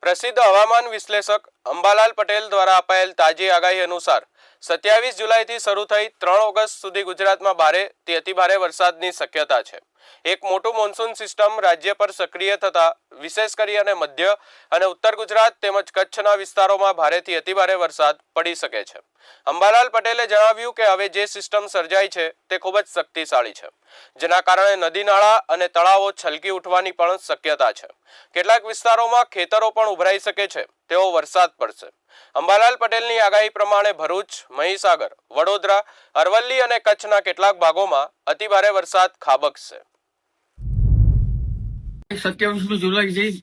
પ્રસિદ્ધ હવામાન વિશ્લેષક અંબાલાલ પટેલ દ્વારા અપાયેલ તાજી આગાહી અનુસાર 27 જુલાઈથી શરૂ થઈ 3 ઓગસ્ટ સુધી ગુજરાતમાં ભારેથી અતિભારે વરસાદની શક્યતા છે। એક મોટું મોન્સૂન સિસ્ટમ રાજ્ય પર સક્રિય થતા વિશેષ કરીને મધ્ય અને ઉત્તર ગુજરાત તેમજ કચ્છના વિસ્તારોમાં ભારેથી અતિભારે વરસાદ પડી શકે છે। અંબાલાલ પટેલે જણાવ્યું કે હવે જે સિસ્ટમ સર્જાઈ છે તે ખૂબ જ શક્તિશાળી છે, જેના કારણે નદી નાળા અને તળાવો છલકી ઉઠવાની પણ શક્યતા છે। કેટલાક વિસ્તારોમાં ખેતરો પણ ઉભરાઈ શકે છે તેવો વરસાદ પડશે। અંબાલાલ પટેલની આગાહી પ્રમાણે ભરૂચ, મહીસાગર, વડોદરા, અરવલ્લી અને કચ્છના કેટલાક ભાગોમાં અતિભારે વરસાદ ખાબકશે। 27મી જુલાઈથી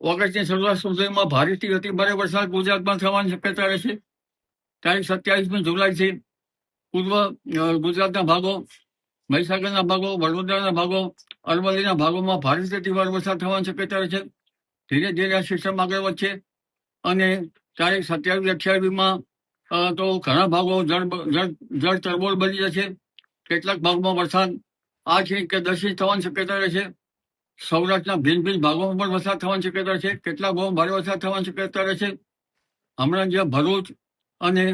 ઓગસ્ટની શરૂઆત સુધીમાં ભારેથી અતિભારે વરસાદ ગુજરાતમાં થવાની શક્યતા રહેશે। તારીખ 27મી જુલાઈથી પૂર્વ ગુજરાતના ભાગો, મહીસાગરના ભાગો, વડોદરાના ભાગો, અરવલ્લીના ભાગોમાં ભારેથી અતિભારે વરસાદ થવાની શક્યતા રહેશે। ધીરે ધીરે આ સિસ્ટમ આગળ વધશે અને તારીખ 27-28માં તો ઘણા ભાગો જળ તરબોળ બની જશે। કેટલાક ભાગમાં વરસાદ 8 ઇંચ કે 10 ઇંચ થવાની શક્યતા રહેશે। સૌરાષ્ટ્રના ભિન્ન ભિન્ન ભાગોમાં પણ વરસાદ થવાની શક્યતા છે। કેટલાક ભાગોમાં ભારે વરસાદ થવાની શક્યતા રહેશે। હમણાં જ્યાં ભરૂચ અને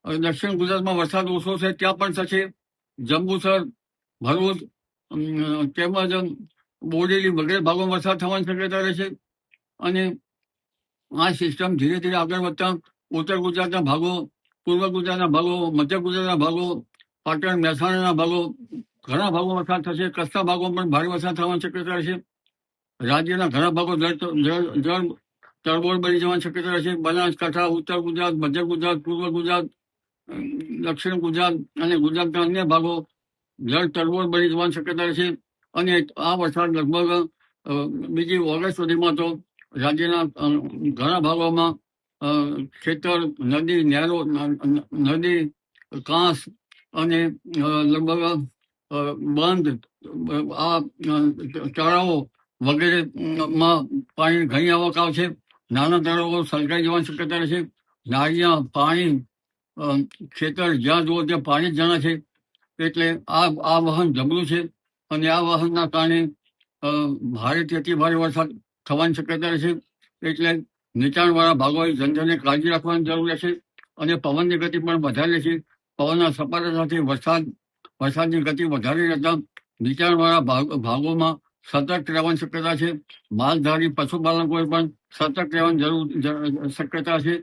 દક્ષિણ ગુજરાતમાં વરસાદ ઓછો છે ત્યાં પણ થશે। જંબુસર, ભરૂચ તેમજ બોડેલી વગેરે ભાગોમાં વરસાદ થવાની શક્યતા રહેશે અને આ સિસ્ટમ ધીરે ધીરે આગળ વધતા ઉત્તર ગુજરાતના ભાગો, પૂર્વ ગુજરાતના ભાગો, મધ્ય ગુજરાતના ભાગો, પાટણ, મહેસાણાના ભાગો, ઘણા ભાગોમાં વરસાદ થશે। કચ્છના ભાગોમાં પણ ભારે વરસાદ થવાની શક્યતા રહેશે। રાજ્યના ઘણા ભાગો જળ તરબોળ બની જવાની શક્યતા રહેશે। બનાસકાંઠા, ઉત્તર ગુજરાત, મધ્ય ગુજરાત, પૂર્વ ગુજરાત, દક્ષિણ ગુજરાત અને ગુજરાતના અન્ય ભાગો જળ તરબોળ બની જવાની શક્યતા રહેશે અને આ વરસાદ લગભગ બીજી ઓગસ્ટ સુધીમાં તો રાજ્યના ઘણા ભાગોમાં ખેતર, નદી, નહેરો, નદી, કાંસ અને લગભગ બંધ, આ તળાવો વગેરેમાં પાણી ઘણી આવક આવશે। નાના તળાવો છલકાઈ જવાની શક્યતા રહેશે। નાળિયા, પાણી, ખેતર જ્યાં જુઓ ત્યાં પાણી જ જણા છે એટલે આ વહન જબરું છે અને આ વહનના કારણે ભારેથી અતિભારે વરસાદ થવાની શક્યતા રહેશે। એટલે નીચાણવાળા ભાગોએ જનજને કાળજી રાખવાની જરૂર રહેશે અને પવનની ગતિ પણ વધારે રહેશે। પવનના સપાટા સાથે વરસાદની ગતિ વધારે રહેતા નીચાણવાળા ભાગોમાં સતર્ક રહેવાની શક્યતા છે। માલધારી પશુપાલકોએ પણ સતર્ક રહેવાની શક્યતા છે।